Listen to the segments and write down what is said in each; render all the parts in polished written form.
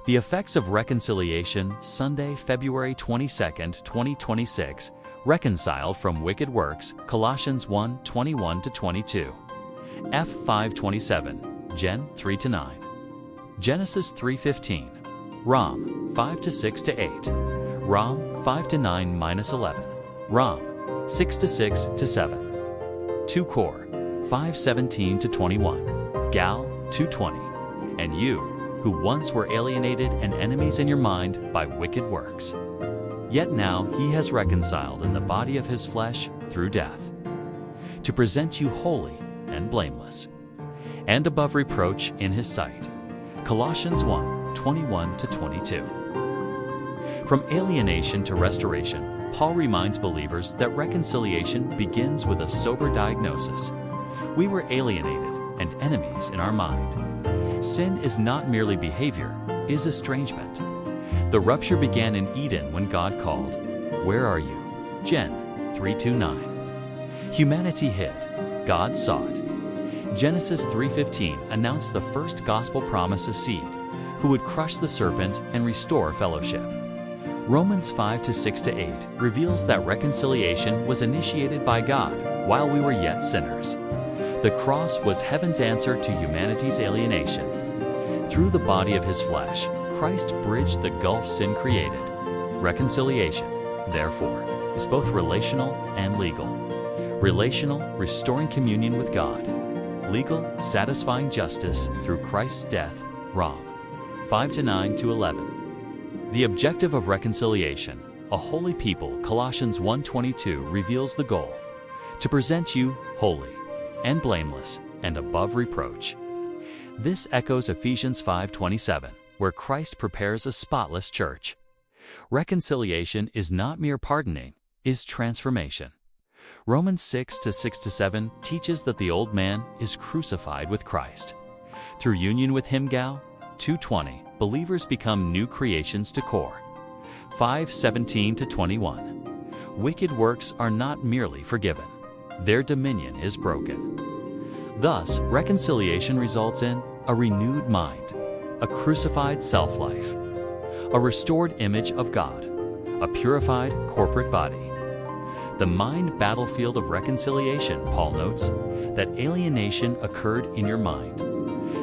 The effects of reconciliation, Sunday, February 22, 2026, reconciled from wicked works, Colossians 1:21-22. F 5:27, Gen 3-9. Genesis 3:15, Rom 5-6-8, Rom 5-9-11, Rom 6-6-7. 2 Cor 5:17-21, Gal 2:20. And you, who once were alienated and enemies in your mind by wicked works, yet now he has reconciled in the body of his flesh through death, to present you holy and blameless, and above reproach in his sight. Colossians 1:21-22. From alienation to restoration, Paul reminds believers that reconciliation begins with a sober diagnosis. We were alienated and enemies in our mind. Sin is not merely behavior, it is estrangement. The rupture began in Eden when God called, "Where are you?" Gen 3:9. Humanity hid, God sought. Genesis 3:15 announced the first gospel promise of seed, who would crush the serpent and restore fellowship. Romans 5:6-8 reveals that reconciliation was initiated by God while we were yet sinners. The cross was heaven's answer to humanity's alienation. Through the body of his flesh, Christ bridged the gulf sin created. Reconciliation, therefore, is both relational and legal. Relational, restoring communion with God. Legal, satisfying justice through Christ's death. Rom 5:9-11. The objective of reconciliation, a holy people, Colossians 1:22 reveals the goal: to present you holy and blameless and above reproach. This echoes Ephesians 5:27, where Christ prepares a spotless church. Reconciliation is not mere pardoning, it is transformation. Romans 6:6-7 teaches that the old man is crucified with Christ. Through union with him, Gal 2:20, believers become new creations to core. 5:17-21. Wicked works are not merely forgiven, their dominion is broken. Thus, reconciliation results in a renewed mind, a crucified self-life, a restored image of God, a purified corporate body. The mind battlefield of reconciliation, Paul notes, that alienation occurred in your mind.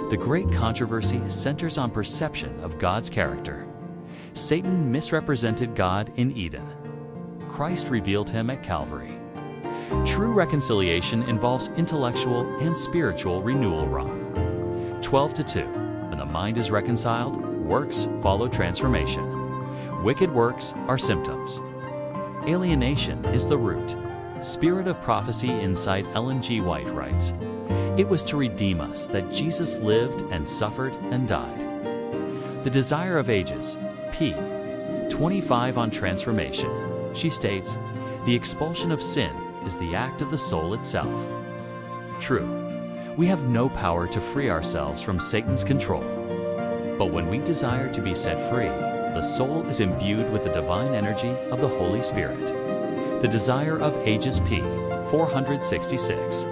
The great controversy centers on perception of God's character. Satan misrepresented God in Eden. Christ revealed him at Calvary. True reconciliation involves intellectual and spiritual renewal. Rom 12:2. When the mind is reconciled, works follow transformation. Wicked works are symptoms. Alienation is the root. Spirit of Prophecy Insight Ellen G. White writes, "It was to redeem us that Jesus lived and suffered and died." The Desire of Ages, p. 25 on transformation. She states, "The expulsion of sin is the act of the soul itself." True, we have no power to free ourselves from Satan's control. But when we desire to be set free, the soul is imbued with the divine energy of the Holy Spirit. The Desire of Ages, p. 466.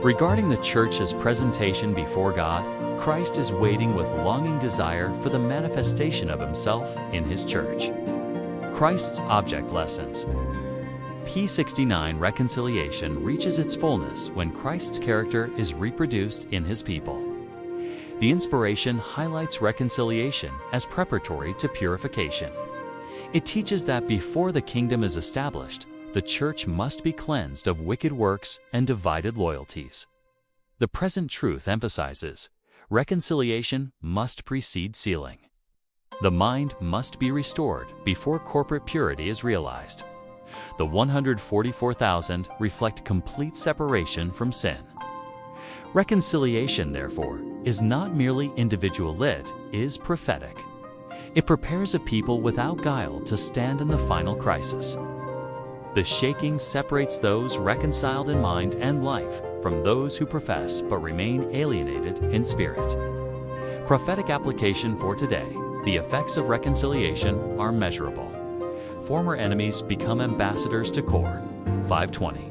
Regarding the church's presentation before God, Christ is waiting with longing desire for the manifestation of himself in his church. Christ's object lessons. P69 Reconciliation reaches its fullness when Christ's character is reproduced in his people. The inspiration highlights reconciliation as preparatory to purification. It teaches that before the kingdom is established, the church must be cleansed of wicked works and divided loyalties. The present truth emphasizes reconciliation must precede sealing. The mind must be restored before corporate purity is realized. The 144,000 reflect complete separation from sin. Reconciliation, therefore, is not merely individual, it is prophetic. It prepares a people without guile to stand in the final crisis. The shaking separates those reconciled in mind and life from those who profess but remain alienated in spirit. Prophetic application for today: the effects of reconciliation are measurable. Former enemies become ambassadors to core. 5:20.